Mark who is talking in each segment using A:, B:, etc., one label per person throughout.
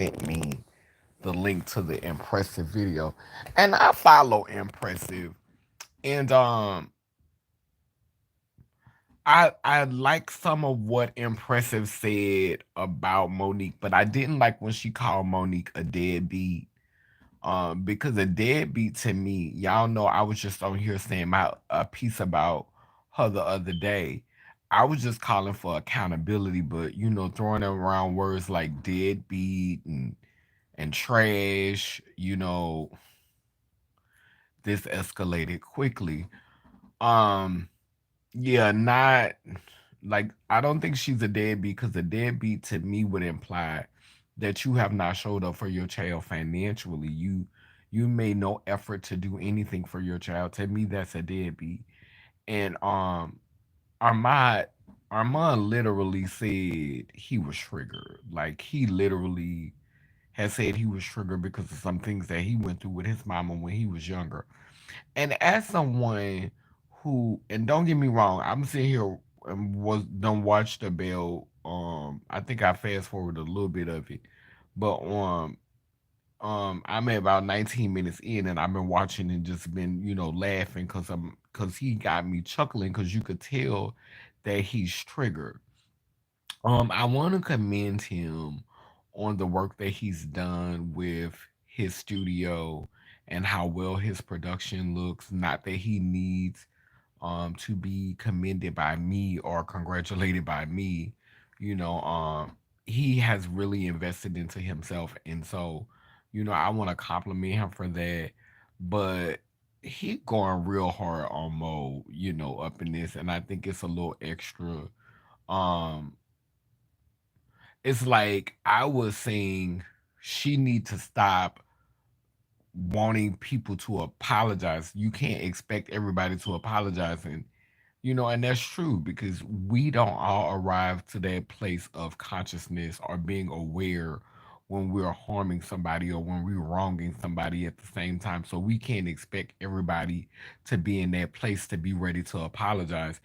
A: sent me the link to the Impressive video, and I follow Impressive, and I like some of what Impressive said about Monique, but I didn't like when she called Monique a deadbeat. Because a deadbeat to me, y'all know I was just on here saying my a piece about her the other day. I was just calling for accountability, but throwing around words like deadbeat and trash, this escalated quickly. Um, yeah, not like I don't think she's a deadbeat because a deadbeat to me would imply that you have not showed up for your child financially. You made no effort to do anything for your child. To me, that's a deadbeat. And Armand Armand literally said he was triggered. Like he literally has said he was triggered because of some things that he went through with his mama when he was younger. And as someone who, and don't get me wrong, I'm sitting here and was don't watch the Bell. I think I fast forward a little bit of it, but I'm at about 19 minutes in, and I've been watching and just been laughing because he got me chuckling because you could tell that he's triggered. I want to commend him on the work that he's done with his studio and how well his production looks. Not that he needs to be commended by me or congratulated by me. You know, he has really invested into himself, and so I want to compliment him for that. But he going real hard on Mo, up in this, and I think it's a little extra. Um, it's like I was saying she need to stop wanting people to apologize. You can't expect everybody to apologize, and that's true because we don't all arrive to that place of consciousness or being aware when we're harming somebody or when we're wronging somebody at the same time. So we can't expect everybody to be in that place to be ready to apologize.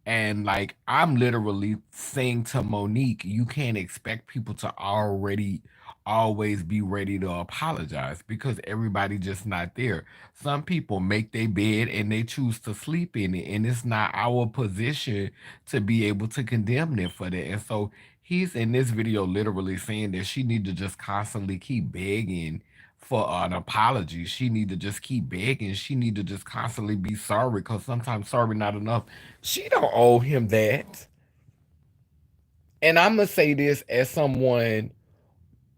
A: And like I'm literally saying to Monique, you can't expect people to already always be ready to apologize because everybody just not there. Some people make their bed and they choose to sleep in it, and it's not our position to be able to condemn them for that. And so he's in this video literally saying that she need to just constantly keep begging for an apology. She need to just keep begging. She need to just constantly be sorry because sometimes sorry not enough. She don't owe him that. And I'm gonna say this as someone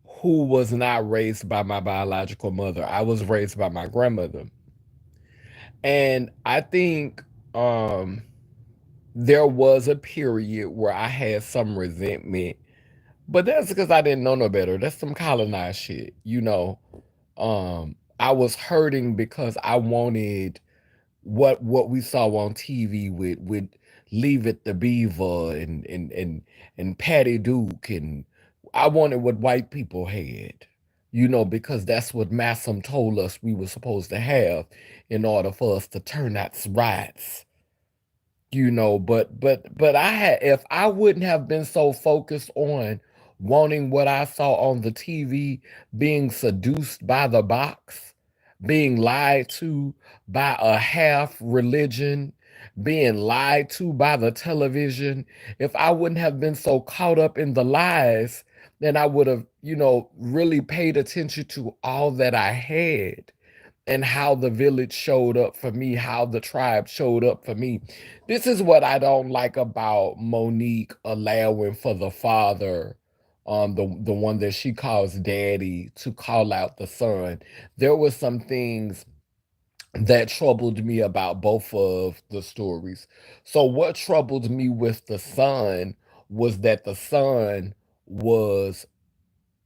A: who was not raised by my biological mother. I was raised by my grandmother. And I think there was a period where I had some resentment, but that's because I didn't know no better. That's some colonized shit. I was hurting because I wanted what we saw on TV with Leave It the Beaver and Patty Duke, and I wanted what white people had, because that's what Massam told us we were supposed to have in order for us to turn out rights. But I had, if I wouldn't have been so focused on wanting what I saw on the TV, being seduced by the box, being lied to by a half religion, being lied to by the television, if I wouldn't have been so caught up in the lies, then I would have, really paid attention to all that I had and how the village showed up for me, how the tribe showed up for me. This is what I don't like about Monique allowing for the father, the one that she calls daddy, to call out the son. There were some things that troubled me about both of the stories. So what troubled me with the son was that the son was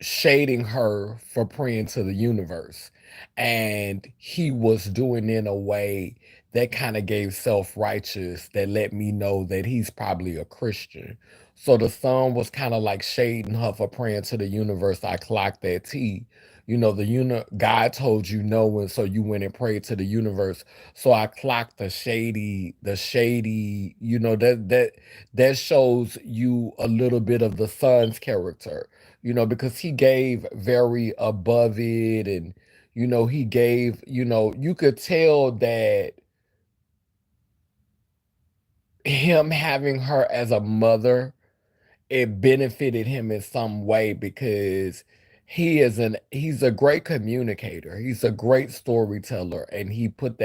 A: shading her for praying to the universe. And he was doing in a way that kind of gave self-righteous, that let me know that he's probably a Christian. So the son was kind of like shading her for praying to the universe. I clocked that T. God told you no, and so you went and prayed to the universe. So I clocked the shady, that shows you a little bit of the son's character. because he gave very above it, and he gave, you could tell that him having her as a mother, it benefited him in some way because he's a great communicator. He's a great storyteller, and he put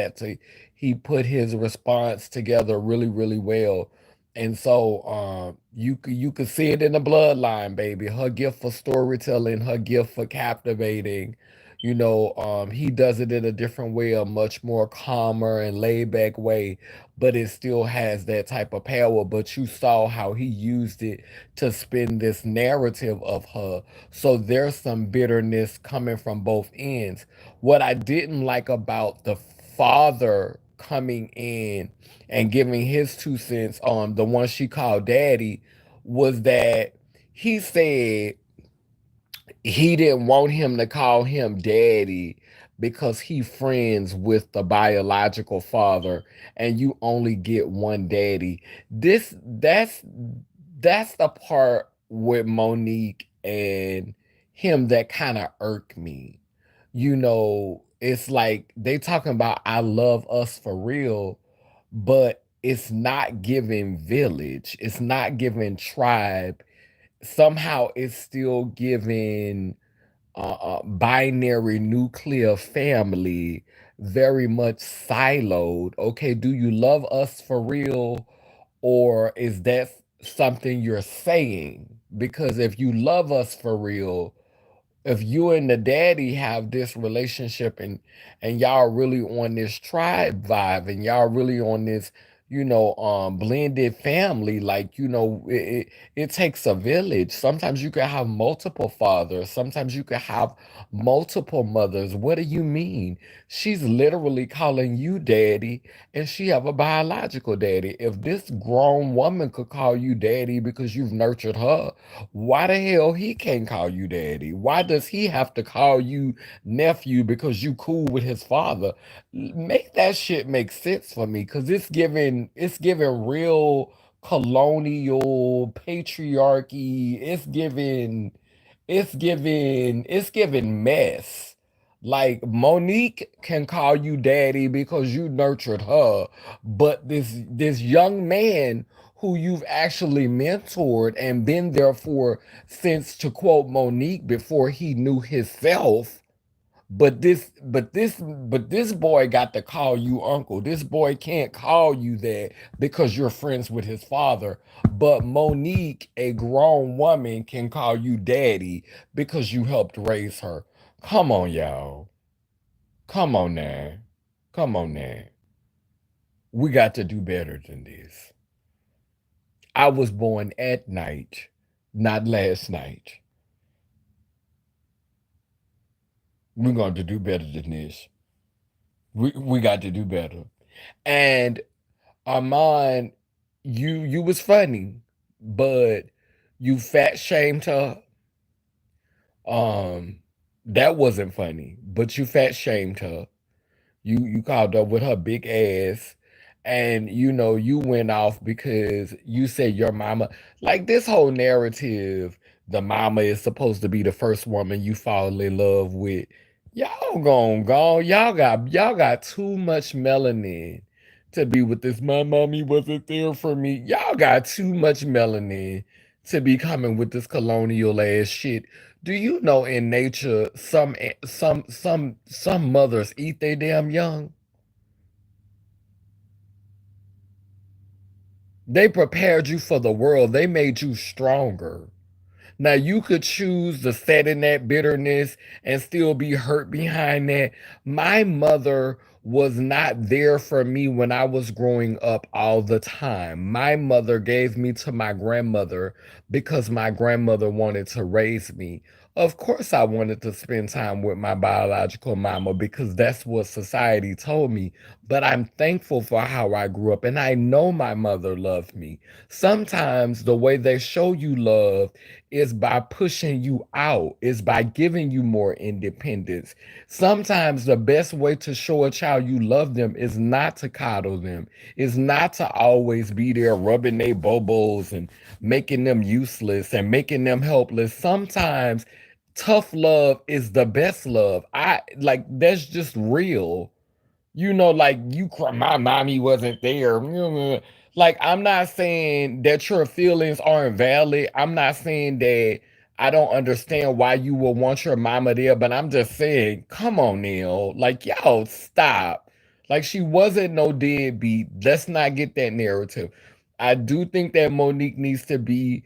A: his response together really, really well. And so you could see it in the bloodline, baby. Her gift for storytelling, her gift for captivating. He does it in a different way, a much more calmer and laid back way, but it still has that type of power. But you saw how he used it to spin this narrative of her. So there's some bitterness coming from both ends. What I didn't like about the father coming in and giving his 2 cents on the one she called daddy was that he said he didn't want him to call him daddy because he friends with the biological father, and you only get one daddy. That's the part with Monique and him that kind of irked me. It's like they talking about I love us for real, but it's not giving village, it's not giving tribe. Somehow it's still giving binary nuclear family, very much siloed. Okay, do you love us for real, or is that something you're saying? Because if you love us for real, if you and the daddy have this relationship, and y'all really on this tribe vibe, and y'all really on this blended family, like it takes a village. Sometimes you can have multiple fathers, sometimes you can have multiple mothers. What do you mean? She's literally calling you daddy, and she have a biological daddy. If this grown woman could call you daddy because you've nurtured her, why the hell he can't call you daddy? Why does he have to call you nephew because you cool with his father? Make that shit make sense for me, because it's giving real colonial patriarchy. It's giving mess. Like Monique can call you daddy because you nurtured her, but this young man who you've actually mentored and been there for since, to quote Monique, before he knew himself. But this boy got to call you uncle. This boy can't call you that because you're friends with his father. But Monique, a grown woman, can call you daddy because you helped raise her. Come on, y'all. Come on now. Come on now. We got to do better than this. I was born at night, not last night. We're going to do better than this. We got to do better. And Armon, you was funny, but you fat shamed her. Um, that wasn't funny, but you fat shamed her. You called her with her big ass, and you went off because you said your mama, like this whole narrative, the mama is supposed to be the first woman you fall in love with. Y'all gone gone. Y'all got too much melanin to be with this. My mommy wasn't there for me. Y'all got too much melanin to be coming with this colonial ass shit. Do you know in nature some mothers eat their damn young? They prepared you for the world. They made you stronger. Now you could choose to set in that bitterness and still be hurt behind that. My mother was not there for me when I was growing up all the time. My mother gave me to my grandmother because my grandmother wanted to raise me. Of course, I wanted to spend time with my biological mama because that's what society told me. But I'm thankful for how I grew up, and I know my mother loved me. Sometimes the way they show you love is by pushing you out, is by giving you more independence. Sometimes the best way to show a child you love them is not to coddle them, is not to always be there rubbing their bobos and making them useless and making them helpless. Sometimes tough love is the best love. I like that's just real. Like you cry, my mommy wasn't there. Like, I'm not saying that your feelings aren't valid. I'm not saying that I don't understand why you would want your mama there, but I'm just saying, come on, Neil. Like, yo, stop. Like, she wasn't no deadbeat. Let's not get that narrative. I do think that Monique needs to be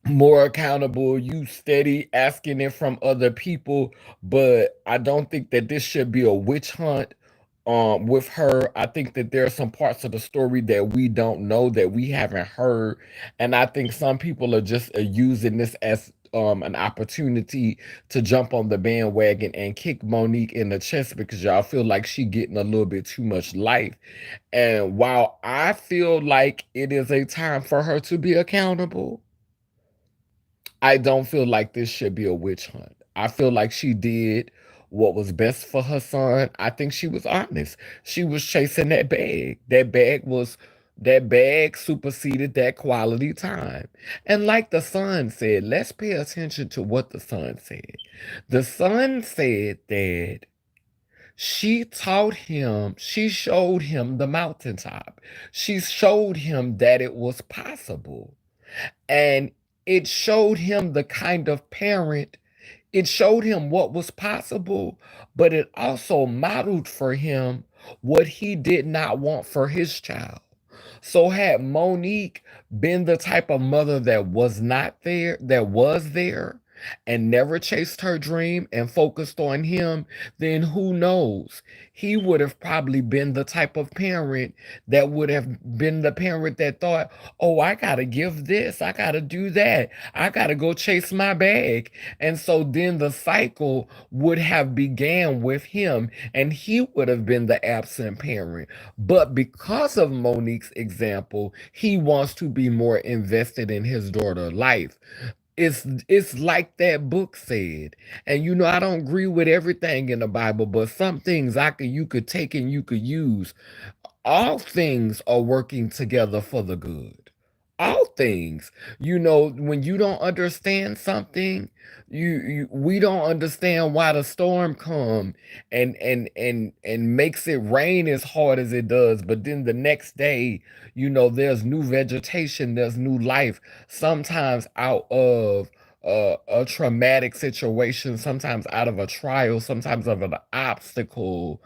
A: more accountable. You steady asking it from other people, but I don't think that this should be a witch hunt with her. I think that there are some parts of the story that we don't know, that we haven't heard, and I think some people are just using this as an opportunity to jump on the bandwagon and kick Monique in the chest because y'all feel like she getting a little bit too much life. And while I feel like it is a time for her to be accountable, I don't feel like this should be a witch hunt. I feel like she did what was best for her son. I think she was honest. She was chasing that bag. That bag superseded that quality time. And like the son said, let's pay attention to what the son said. The son said that she taught him, she showed him the mountaintop. She showed him that it was possible. And it showed him the kind of parent, it showed him what was possible, but it also modeled for him what he did not want for his child. So had Monique been the type of mother that was not there, that was there, and never chased her dream and focused on him, then who knows? He would have probably been the type of parent that would have been the parent that thought, oh, I gotta give this, I gotta do that, I gotta go chase my bag. And so then the cycle would have began with him, and he would have been the absent parent. But because of Monique's example, he wants to be more invested in his daughter's life. It's like that book said. And I don't agree with everything in the Bible, but some things you could take and you could use. All things are working together for the good. All things. When you don't understand something, we don't understand why the storm come and makes it rain as hard as it does, but then the next day, there's new vegetation, there's new life, sometimes out of a traumatic situation, sometimes out of a trial, sometimes of an obstacle.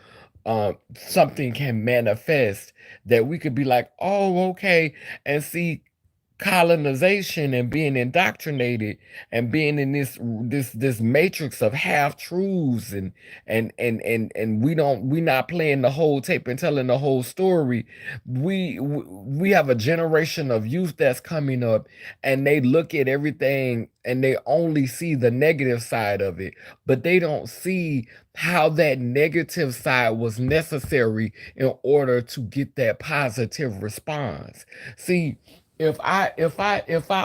A: Something can manifest that we could be like, oh, okay, and see colonization and being indoctrinated and being in this matrix of half truths, and we not playing the whole tape and telling the whole story. We have a generation of youth that's coming up, and they look at everything and they only see the negative side of it, but they don't see how that negative side was necessary in order to get that positive response. See, if I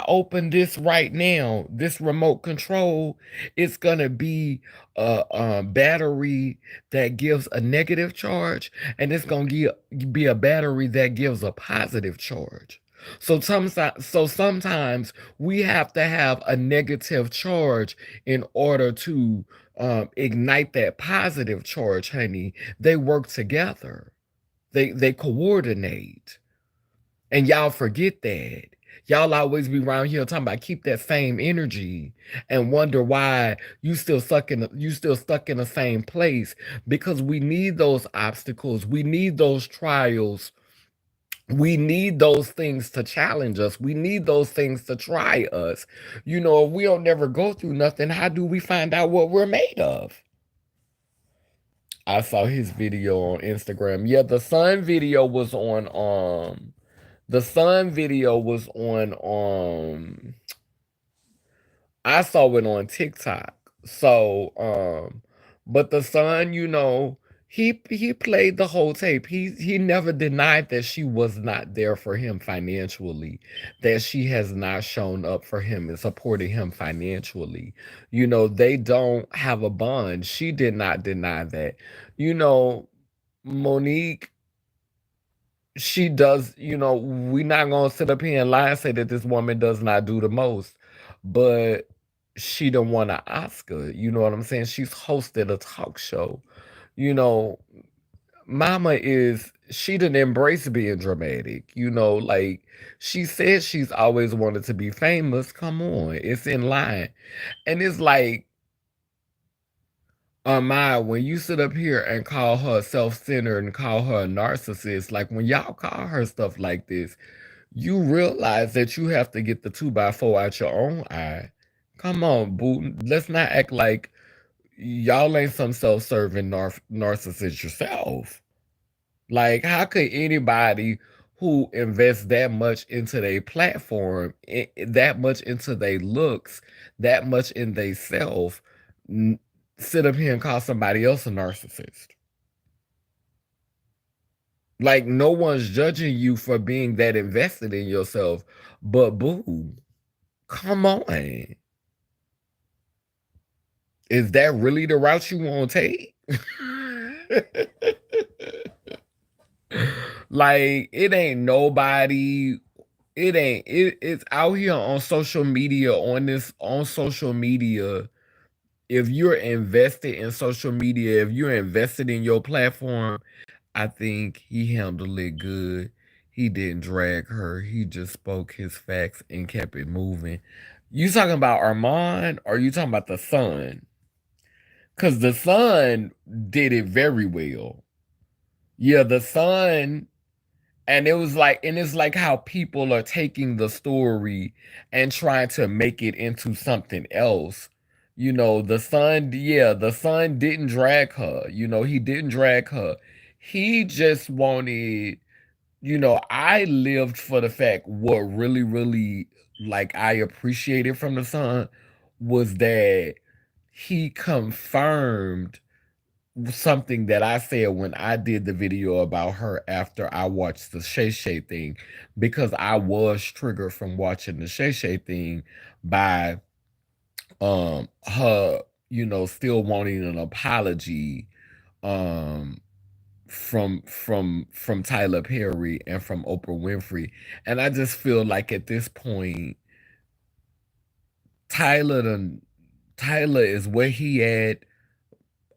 A: open this right now, this remote control, it's gonna be a battery that gives a negative charge, and it's gonna be a battery that gives a positive charge. So sometimes we have to have a negative charge in order to ignite that positive charge, honey. They work together. They coordinate. And y'all forget that. Y'all always be around here talking about keep that same energy and wonder why you still stuck in the same place, because we need those obstacles. We need those trials. We need those things to challenge us. We need those things to try us. If we don't never go through nothing, how do we find out what we're made of? I saw his video on Instagram. Yeah, the Sun video was on I saw it on TikTok. So but the Sun, He played the whole tape. He never denied that she was not there for him financially, that she has not shown up for him and supported him financially. They don't have a bond. She did not deny that. You know, Monique, she does, we not gonna sit up here and lie and say that this woman does not do the most, but she don't want an Oscar. You know what I'm saying? She's hosted a talk show. You know, Mama she didn't embrace being dramatic. Like she said she's always wanted to be famous. Come on, it's in line. And it's like, Armon, when you sit up here and call her self-centered and call her a narcissist, like when y'all call her stuff like this, you realize that you have to get the 2x4 out your own eye. Come on, boo. Let's not act like y'all ain't some self-serving narcissist yourself. Like, how could anybody who invests that much into their platform, that much into their looks, that much in their self, n- sit up here and call somebody else a narcissist? Like, no one's judging you for being that invested in yourself, but boo, come on. Is that really the route you want to take? Like, it ain't nobody. It's out here on social media, on social media. If you're invested in social media, if you're invested in your platform, I think he handled it good. He didn't drag her. He just spoke his facts and kept it moving. You talking about Armon, or you talking about the son? Because the son did it very well. Yeah, the son. And it's like how people are taking the story and trying to make it into something else. The son didn't drag her. He didn't drag her. He just wanted, I lived for the fact what really, really, like, I appreciated from the son was that he confirmed something that I said when I did the video about her after I watched the Shay Shay thing, because I was triggered from watching the Shay Shay thing by her, still wanting an apology um from Tyler Perry and from Oprah Winfrey. And I just feel like at this point, Tyler done Tyler is where he at,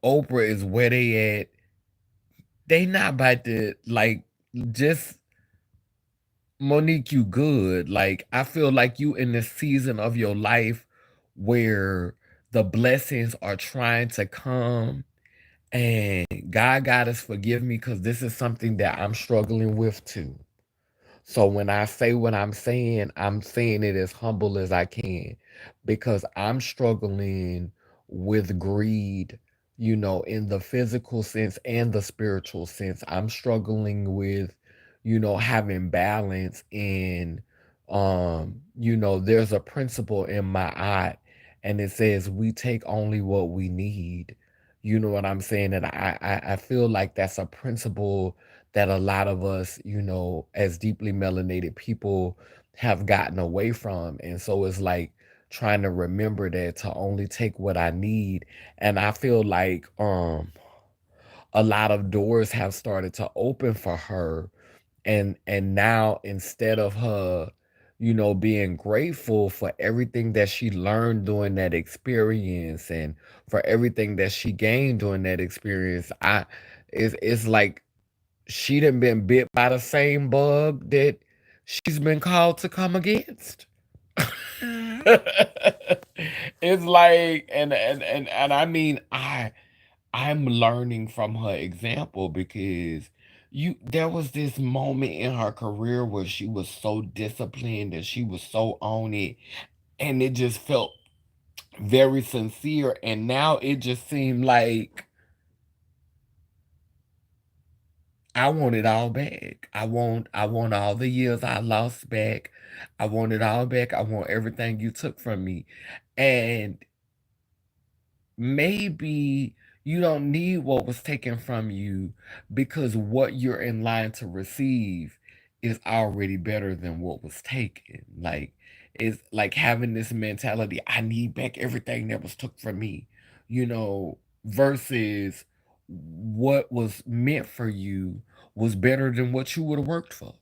A: Oprah is where they at. They not about to, like, just, Monique, you good. Like, I feel like you in this season of your life where the blessings are trying to come, and God got us, forgive me, because this is something that I'm struggling with too. So when I say what I'm saying it as humble as I can, because I'm struggling with greed, in the physical sense and the spiritual sense. I'm struggling with, having balance in, there's a principle in my art, and it says we take only what we need. You know what I'm saying? And I feel like that's a principle that a lot of us, as deeply melanated people have gotten away from. And so it's like trying to remember that to only take what I need. And I feel like a lot of doors have started to open for her. And now, instead of her, being grateful for everything that she learned during that experience and for everything that she gained during that experience, it's like she done been bit by the same bug that she's been called to come against. It's like, and I mean, I'm learning from her example, because there was this moment in her career where she was so disciplined and she was so on it, and it just felt very sincere, and now it just seemed like I want it all back. I want all the years I lost back. I want it all back. I want everything you took from me. And maybe, You don't need what was taken from you because what you're in line to receive is already better than what was taken. Like it's like having this mentality, I need back everything that was took from me, versus what was meant for you was better than what you would have worked for.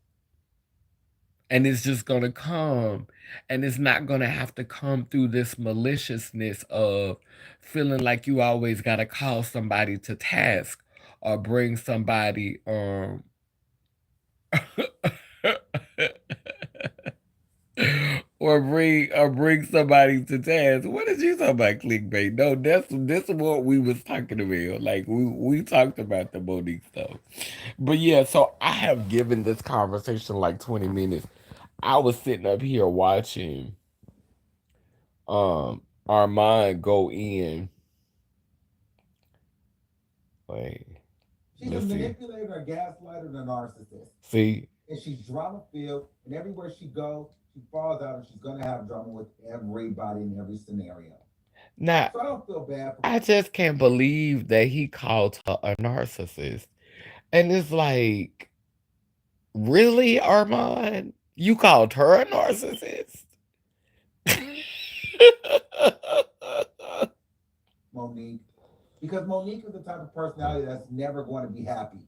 A: And it's just going to come, and it's not going to have to come through this maliciousness of feeling like you always got to call somebody to task or bring somebody or bring somebody to task. What did you talk about, clickbait? No, that's what we was talking about. Like we talked about the Monique stuff. But yeah, so I have given this conversation like 20 minutes. I was sitting up here watching Armon go in. Wait,
B: She's a
A: let's see.
B: manipulator, a gaslighter, and a narcissist.
A: See,
B: And she's drama filled, and everywhere she goes, she falls out, and she's gonna have drama with everybody in every scenario.
A: now
B: So I don't feel bad for.
A: I just can't believe that he called her a narcissist. And it's like, really, Armand? You called her a narcissist?
B: Monique, because Monique is the type of personality that's never going to be happy.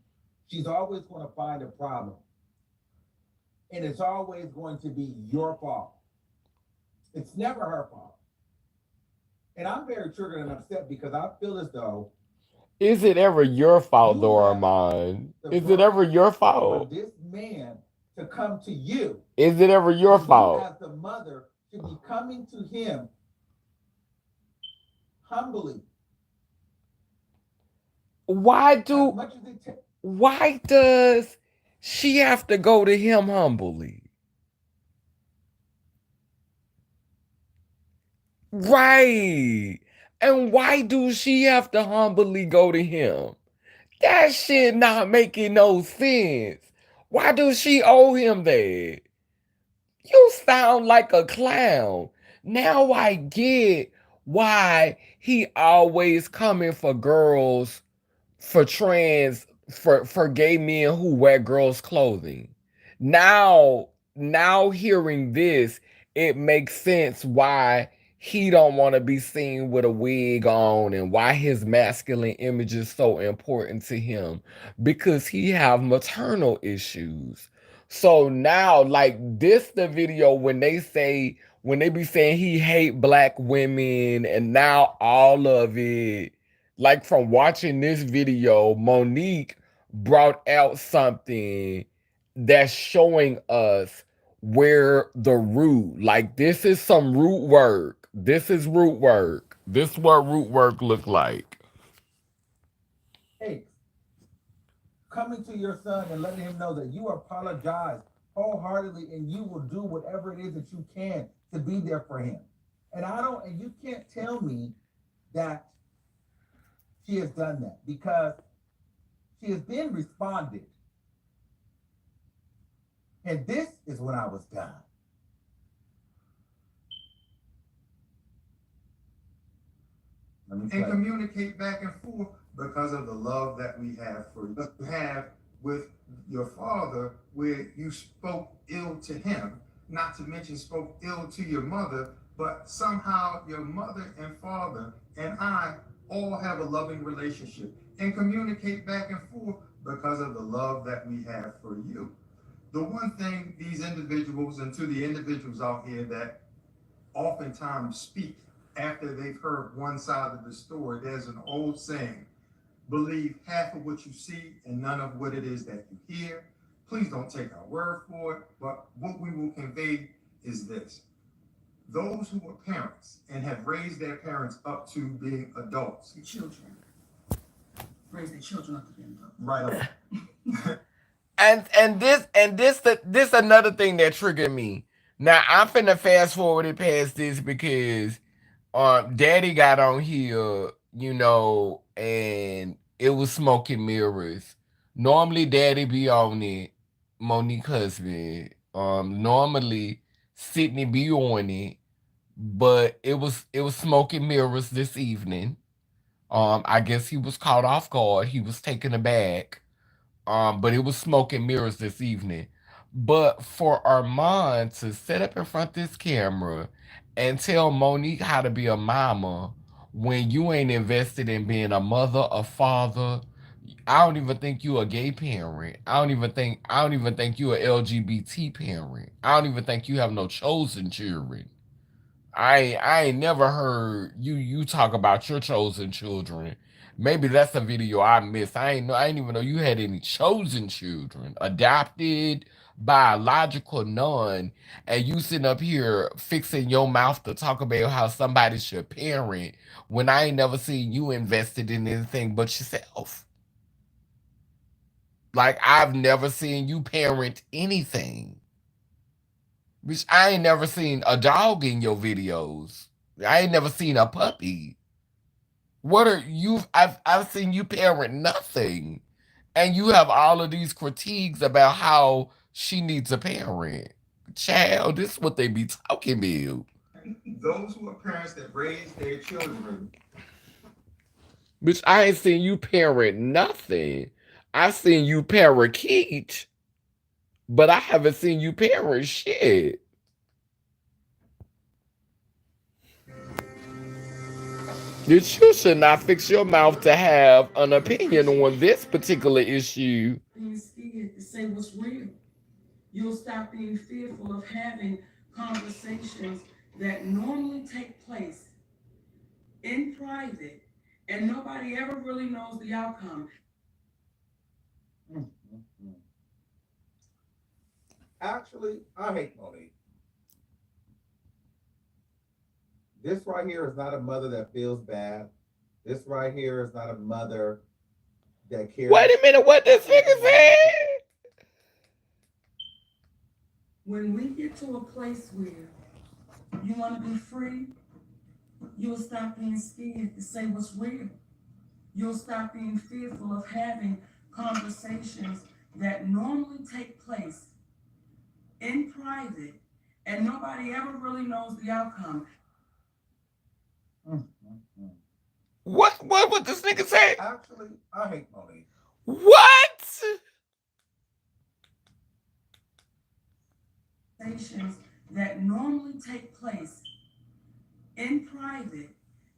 B: She's always going to find a problem, and it's always going to be your fault. It's never her fault. And I'm very triggered and upset because I feel as though
A: Is it ever your fault,
B: you
A: though,
B: have
A: Armand?
B: the
A: Is it ever
B: burden
A: your
B: for
A: fault?
B: this man to come to you
A: Is it ever your
B: when you,
A: fault?
B: as the mother, should be coming to him humbly
A: Why
B: as
A: do
B: much as it takes.
A: why does she have to go to him humbly? Right. And why do she have to humbly go to him? That shit not making no sense. Why do she owe him that? You sound like a clown. Now I get why he always coming for girls, for gay men who wear girls' clothing. Now hearing this, it makes sense why he don't want to be seen with a wig on and why his masculine image is so important to him because he have maternal issues. So now, like this, the video when they be saying he hate black women, and now all of it, like from watching this video, Monique brought out something that's showing us where the root, like this is some root work. This is root work. This is what root work look like.
B: Takes coming to your son and letting him know that you apologize wholeheartedly and you will do whatever it is that you can to be there for him. And I don't, and you can't tell me that she has done that because she has then responded. And this is when I was done.
C: And communicate back and forth because of the love that we have for you have with your father, where you spoke ill to him, not to mention spoke ill to your mother, but somehow your mother and father and I all have a loving relationship and communicate back and forth because of the love that we have for you. The one thing these individuals, and to the individuals out here that oftentimes speak after they've heard one side of the story, there's an old saying: believe half of what you see and none of what it is that you hear. Please don't take our word for it, but what we will convey is this: those who are parents and have raised their parents up to being adults.
D: The children raise their children up to be adults.
C: Right.
A: And this another thing that triggered me. Now I'm finna fast forward it past this because daddy got on here, and it was smoking mirrors. Normally daddy be on it, Monique husband. Normally Sydney be on it, but it was smoking mirrors this evening. I guess he was caught off guard. He was taken aback. But it was smoke and mirrors this evening. But for Armand to sit up in front of this camera and tell Monique how to be a mama when you ain't invested in being a mother, a father, I don't even think you a gay parent. I don't even think you a LGBT parent. I don't even think you have no chosen children. I ain't never heard you talk about your chosen children. Maybe that's a video I missed. I ain't even know you had any chosen children. Adopted, biological, none. And you sitting up here fixing your mouth to talk about how somebody should parent when I ain't never seen you invested in anything but yourself. Like I've never seen you parent anything. Which I ain't never seen a dog in your videos. I ain't never seen a puppy. What are you? I've seen you parent nothing, and you have all of these critiques about how she needs a parent. Child, this is what they be talking about.
C: Those who are parents that raise their children.
A: Bitch, I ain't seen you parent nothing. I seen you parakeet, but I haven't seen you parent shit. That you should not fix your mouth to have an opinion on this particular issue.
D: Being scared to say what's real. You'll stop being fearful of having conversations that normally take place in private and nobody ever really knows the outcome.
B: Mm, mm, mm. Actually, I hate Monique. This right here is not a mother that feels bad. This right here is not a mother that
A: Wait
B: cares.
A: a minute, what this nigga said?
D: When we get to a place where you want to be free, you'll stop being scared to say what's real. You'll stop being fearful of having conversations that normally take place in private and nobody ever really knows the outcome.
B: Mm, mm, mm.
A: What this nigga say?
B: Actually, I hate Monique.
A: What?
D: Conversations that normally take place in private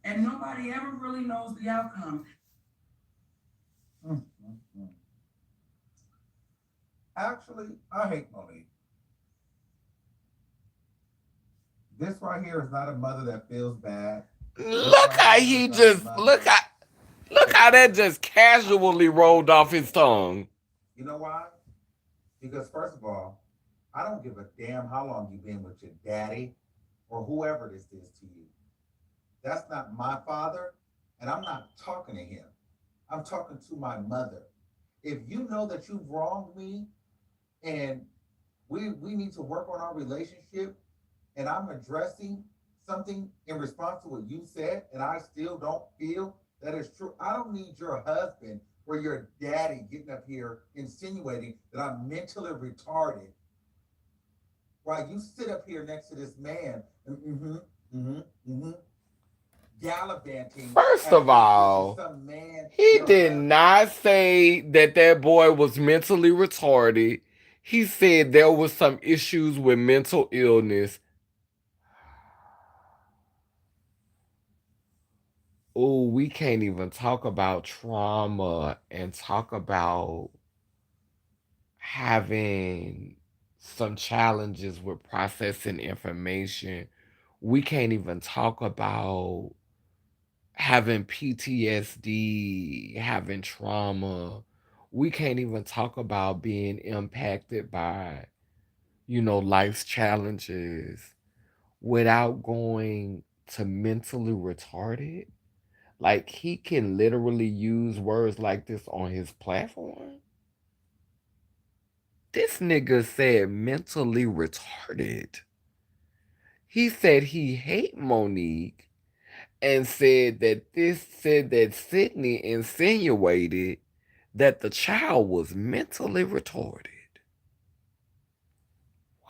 D: and nobody ever really knows the outcome.
B: Mm, mm, mm. Actually, I hate Monique. This right here is not a mother that feels bad. This
A: Look
B: right
A: how
B: here is
A: he
B: not a
A: just
B: mother
A: look
B: that
A: how that
B: cares.
A: just casually rolled off his tongue.
B: You know why? Because first of all, I don't give a damn how long you've been with your daddy or whoever this is to you. That's not my father, and I'm not talking to him. I'm talking to my mother. If you know that you've wronged me and we need to work on our relationship and I'm addressing something in response to what you said and I still don't feel that is true, I don't need your husband or your daddy getting up here insinuating that I'm mentally retarded while you sit up here next to this man and gallivanting
A: First
B: as
A: of
B: if this is
A: all,
B: some man,
A: he
B: your
A: did
B: husband.
A: not say that that boy was mentally retarded. He said there was some issues with mental illness. Oh, we can't even talk about trauma and talk about having some challenges with processing information. We can't even talk about having PTSD, having trauma. We can't even talk about being impacted by, life's challenges without going to mentally retarded. Like he can literally use words like this on his platform. This nigga said mentally retarded. He said he hate Monique and said that Sydney insinuated that the child was mentally retarded.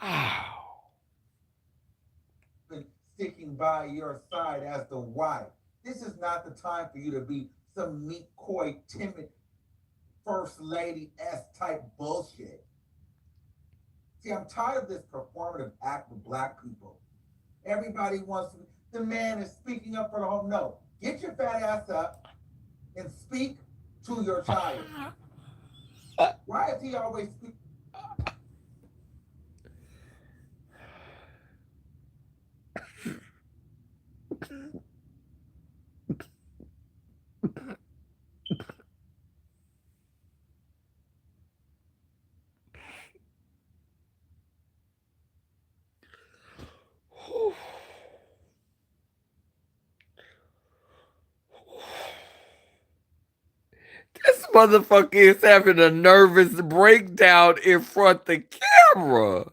A: Wow.
B: Sticking by your side as the wife. This is not the time for you to be some meek, coy, timid, first lady S type bullshit. See, I'm tired of this performative act with black people. Everybody wants to, the man is speaking up for the home. No, get your fat ass up and speak to your child. Why is he always speaking?
A: This motherfucker is having a nervous breakdown in front of the camera.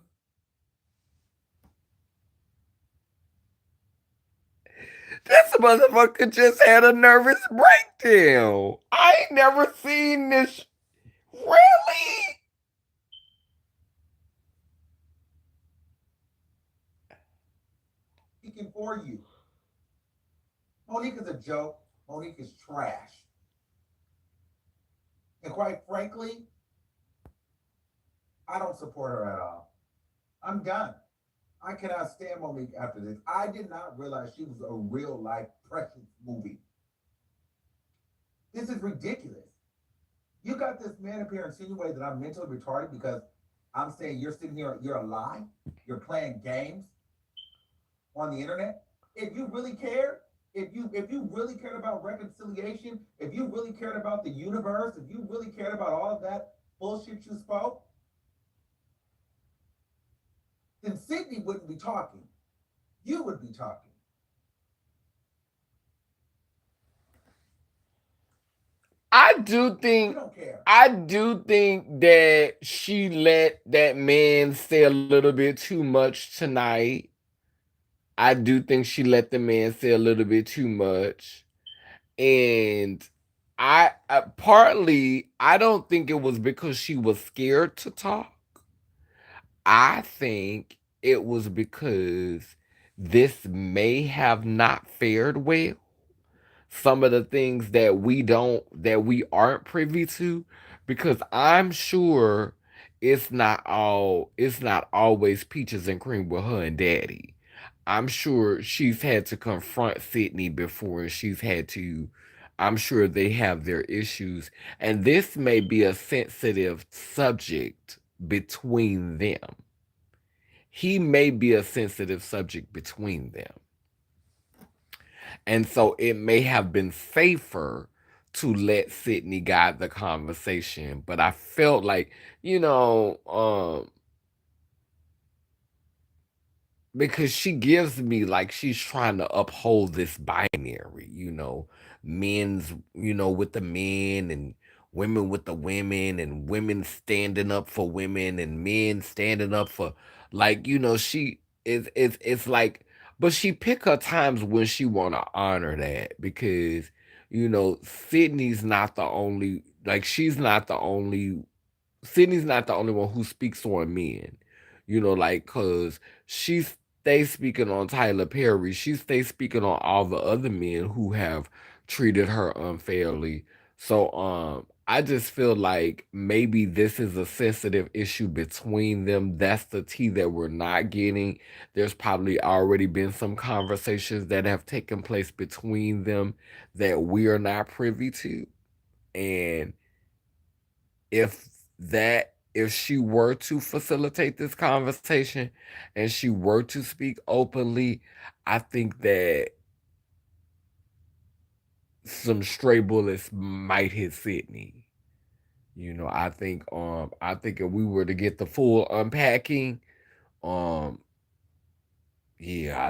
A: This motherfucker just had a nervous breakdown. I ain't never seen this. Really?
B: Speaking for you. Monique is a joke. Monique is trash. And quite frankly, I don't support her at all. I'm done. I cannot stand Monique after this. I did not realize she was a real life precious movie. This is ridiculous. You got this man up here insinuating that I'm mentally retarded because I'm saying you're sitting here, you're a lie, you're playing games on the internet. If you really cared, if you really cared about reconciliation, if you really cared about the universe, if you really cared about all of that bullshit you spoke, then Sydney wouldn't be talking. You would be talking.
A: I do
B: You
A: think
B: don't care.
A: I do think that she let that man say a little bit too much tonight. I do think she let the man say a little bit too much. And I partly I don't think it was because she was scared to talk. I think it was because this may have not fared well. Some of the things that we aren't privy to, because I'm sure it's not always peaches and cream with her and daddy. I'm sure she's had to confront Sydney before, and I'm sure they have their issues, and this may be a sensitive subject between them. He may be a sensitive subject between them. And so it may have been safer to let Sydney guide the conversation. But I felt like, because she gives me like she's trying to uphold this binary, men's, with the men and women with the women and women standing up for women and men standing up for, like, she it's like, but she pick her times when she want to honor that, because Sydney's not the only, like, Sydney's not the only one who speaks on men, like, cause she stays speaking on Tyler Perry. She stays speaking on all the other men who have treated her unfairly. So I just feel like maybe this is a sensitive issue between them. That's the tea that we're not getting. There's probably already been some conversations that have taken place between them that we are not privy to. And if if she were to facilitate this conversation and she were to speak openly, I think that some stray bullets might hit Sydney. I think if we were to get the full unpacking, um yeah,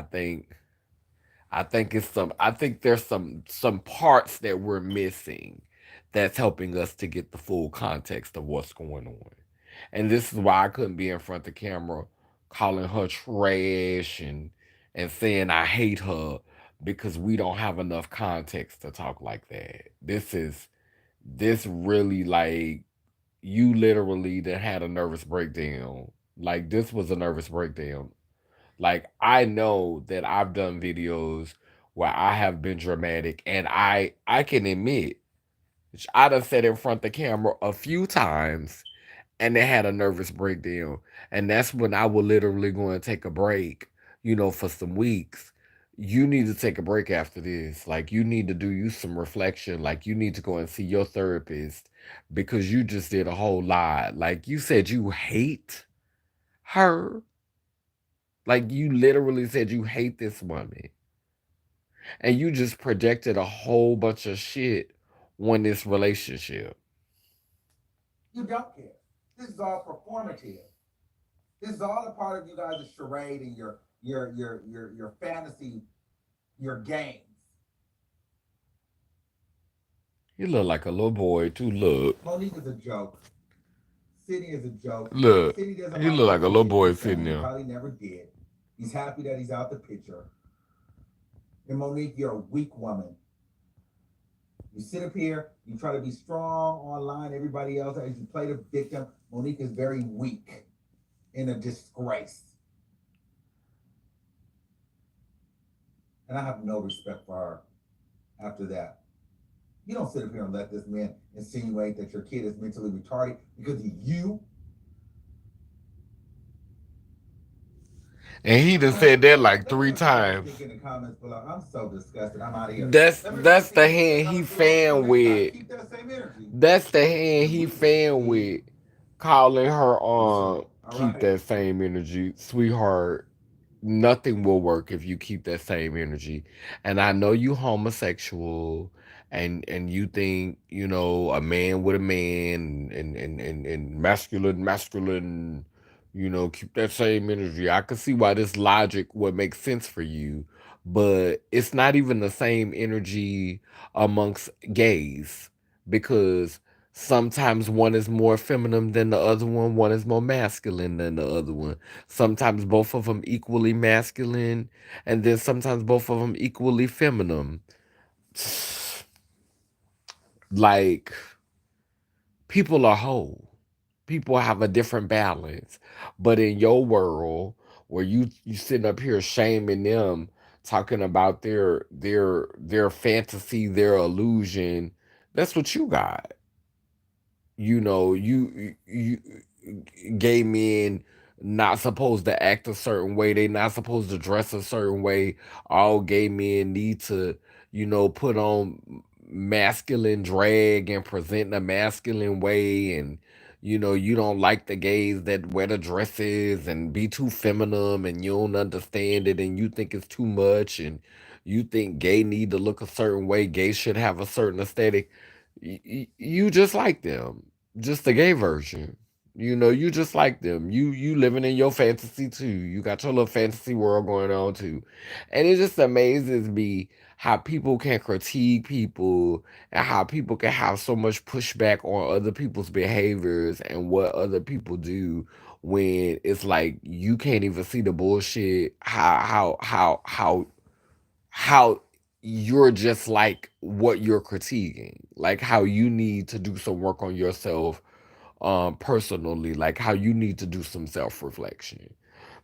A: I think there's some parts that we're missing that's helping us to get the full context of what's going on. And this is why I couldn't be in front of the camera calling her trash and saying I hate her, because we don't have enough context to talk like that. This really, like, you literally that had a nervous breakdown. Like, this was a nervous breakdown. Like, I know that I've done videos where I have been dramatic, and I can admit I done sat in front of the camera a few times and they had a nervous breakdown. And that's when I will literally go and take a break, for some weeks. You need to take a break after this. Like, you need to do you some reflection. Like, you need to go and see your therapist because you just did a whole lot. Like, you said you hate her. Like, you literally said you hate this woman. And you just projected a whole bunch of shit on this relationship.
B: You don't care. This is all performative. This is all a part of you guys' charade and your fantasy, your games.
A: You look like a little boy, too. Look.
B: Monique is a joke. Sydney is a joke.
A: Look.
B: Sydney doesn't
A: He
B: like
A: look
B: that
A: like a
B: you
A: little
B: get
A: boy
B: this
A: sitting
B: done. He
A: there.
B: probably never did. He's happy that he's out the picture. And Monique, you're a weak woman. You sit up here, you try to be strong online, everybody else, as you play the victim. Monique is very weak and a disgrace. And I have no respect for her after that. You don't sit up here and let this man insinuate that your kid is mentally retarded because of you.
A: And he done said that like
B: Let me
A: three
B: know what you guys
A: times.
B: think in the comments below. I'm so disgusted. I'm out of here.
A: That's
B: Let me know what
A: that's
B: you
A: the
B: think in the
A: hand he
B: comments below. Until
A: fan
B: next time,
A: with.
B: keep that same energy.
A: That's the hand he fan
B: See?
A: with. Calling her
B: All
A: keep
B: right.
A: that same energy. Sweetheart, nothing will work if you keep that same energy. And I know you homosexual and you think, a man with a man and masculine, keep that same energy. I can see why this logic would make sense for you, but it's not even the same energy amongst gays because sometimes one is more feminine than the other one is more masculine than the other one. Sometimes both of them equally masculine, and then sometimes both of them equally feminine. Like, people are whole. People have a different balance. But in your world, where you sitting up here shaming them, talking about their fantasy, their illusion, that's what you got. You gay men not supposed to act a certain way. They not supposed to dress a certain way. All gay men need to, put on masculine drag and present in a masculine way. And you don't like the gays that wear the dresses and be too feminine, and you don't understand it, and you think it's too much, and you think gay need to look a certain way. Gay should have a certain aesthetic. You just like them, just the gay version. You just like them. You living in your fantasy too. You got your little fantasy world going on too. And it just amazes me how people can critique people and how people can have so much pushback on other people's behaviors and what other people do when it's like you can't even see the bullshit. How you're just like what you're critiquing, like how you need to do some work on yourself personally, like how you need to do some self-reflection.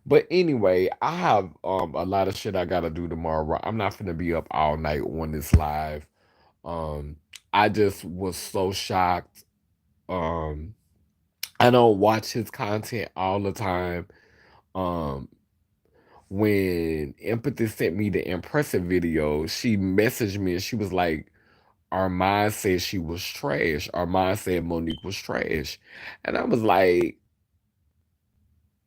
A: But anyway, I have a lot of shit I gotta do tomorrow. I'm not gonna be up all night on this live. um I just was so shocked. um I don't watch his content all the time. um when Empathy sent me the impressive video, she messaged me and she was like, Armon said she was trash. Armon said Monique was trash. And I was like,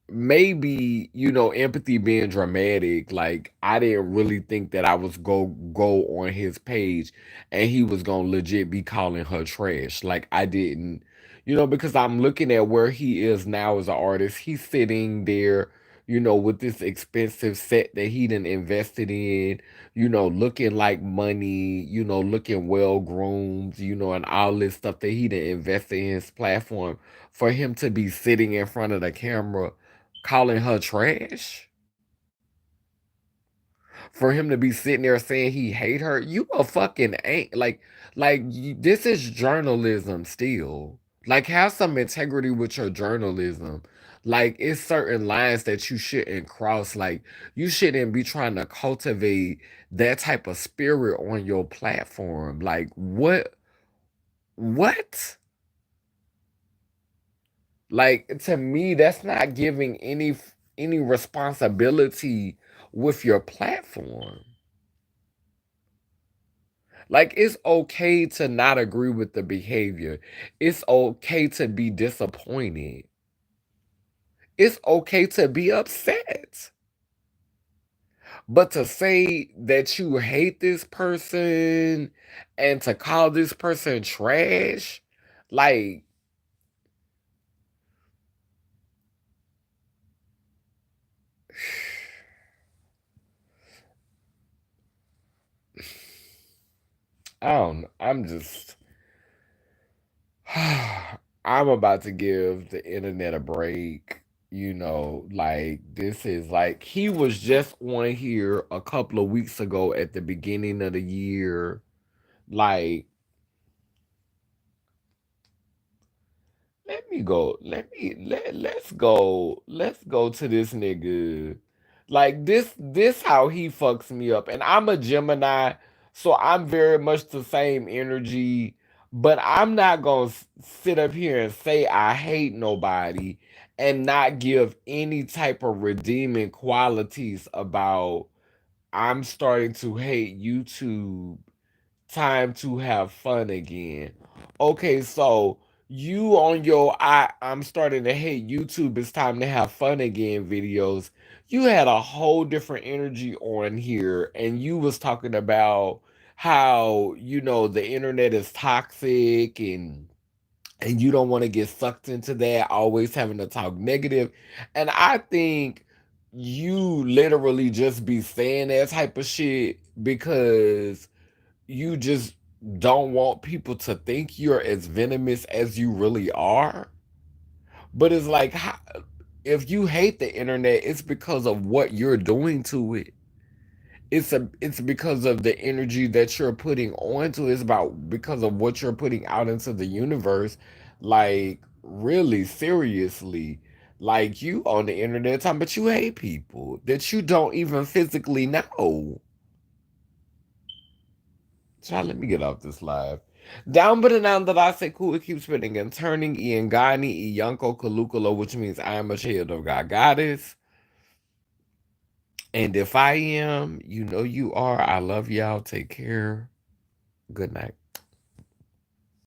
A: maybe, Empathy being dramatic, like I didn't really think that I was go on his page and he was gonna legit be calling her trash. Like I didn't, because I'm looking at where he is now as an artist. He's sitting there, with this expensive set that he done invested in, looking like money, looking well groomed, and all this stuff that he done invested in his platform, for him to be sitting in front of the camera calling her trash, for him to be sitting there saying he hate her. You a fucking ain't this is journalism still. Like, have some integrity with your journalism. Like it's certain lines that you shouldn't cross. Like you shouldn't be trying to cultivate that type of spirit on your platform. Like what? Like to me, that's not giving any responsibility with your platform. Like it's okay to not agree with the behavior. It's okay to be disappointed. It's okay to be upset. But to say that you hate this person and to call this person trash, like I don't know. I'm just I'm about to give the internet a break. Like this is like he was just on here a couple of weeks ago at the beginning of the year. Like, let me go. Let's go to this nigga. Like this how he fucks me up. And I'm a Gemini, so I'm very much the same energy. But I'm not gonna sit up here and say I hate nobody and not give any type of redeeming qualities about I'm starting to hate YouTube. Time to have fun again. Okay, so you on your I'm starting to hate YouTube, it's time to have fun again videos. You had a whole different energy on here and you was talking about how the internet is toxic and you don't want to get sucked into that, always having to talk negative. And I think you literally just be saying that type of shit because you just don't want people to think you're as venomous as you really are. But it's like, if you hate the internet, it's because of what you're doing to it. It's because of the energy that you're putting onto it. It's about because of what you're putting out into the universe. Like, really, seriously. Like you on the internet talking, but you hate people that you don't even physically know. Child, let me get off this live. Down but down that I say cool, it keeps spinning and turning. Iangani, Iyanko, Kalukalo, which means I am a child of God Goddess. And if I am, you know you are. I love y'all. Take care. Good night.